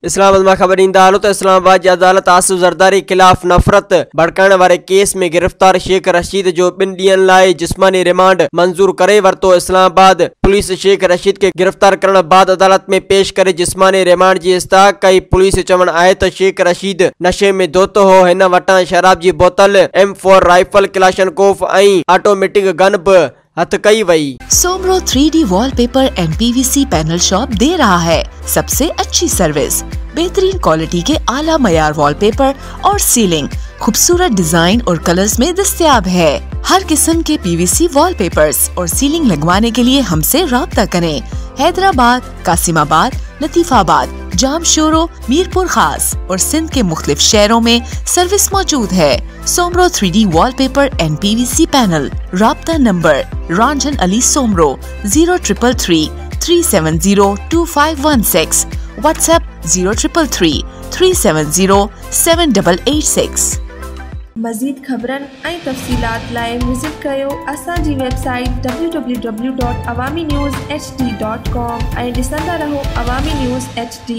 इस्लामाबाद में खबर ईंदा हलो तो इस्लामाबाद की अदालत आसिफ ज़रदारी खिलाफ नफरत भड़काने वाले केस में गिरफ्तार शेख रशीद जो 2 ॾींहनि लाइ जिस्मानी रिमांड मंजूर करे वरतो। इस्लामाबाद पुलिस शेख रशीद के गिरफ्तार करण बाद अदालत में पेश करे जिस्मानी रिमांड की इस्तहाक कई। पुलिस चवण आहे तो शेख रशीद नशे में धोतो हो। हिन वटां शराब की बोतल, M4 राइफल, क्लाशनकोफ और ऑटोमेटिक गन भी हथ कई वई। Soomro 3D wallpaper and PVC panel shop दे रहा है सबसे अच्छी सर्विस, बेहतरीन क्वालिटी के आला मयार वॉलपेपर और सीलिंग खूबसूरत डिजाइन और कलर्स में दस्तयाब है। हर किस्म के PVC वॉलपेपर्स और सीलिंग लगवाने के लिए हमसे राब्ता करें। हैदराबाद, कासिमाबाद, लतीफाबाद, जामशोरो, मीरपुर खास और सिंध के मुख्तलिफ शहरों में सर्विस मौजूद है। Soomro 3D wallpaper and PVC panel. राब्ता नंबर रंजन अली सोमरो 0333 370 2516। व्हाट्सएप 0333 370 7886। मज़ीद ख़बरन ऐं तफ़सीलात लाइ विज़िट कयो असांजी वेबसाइट www.awamiNewsHD.com ऐं ॾिसंदा रहो अवामी न्यूज़ HD।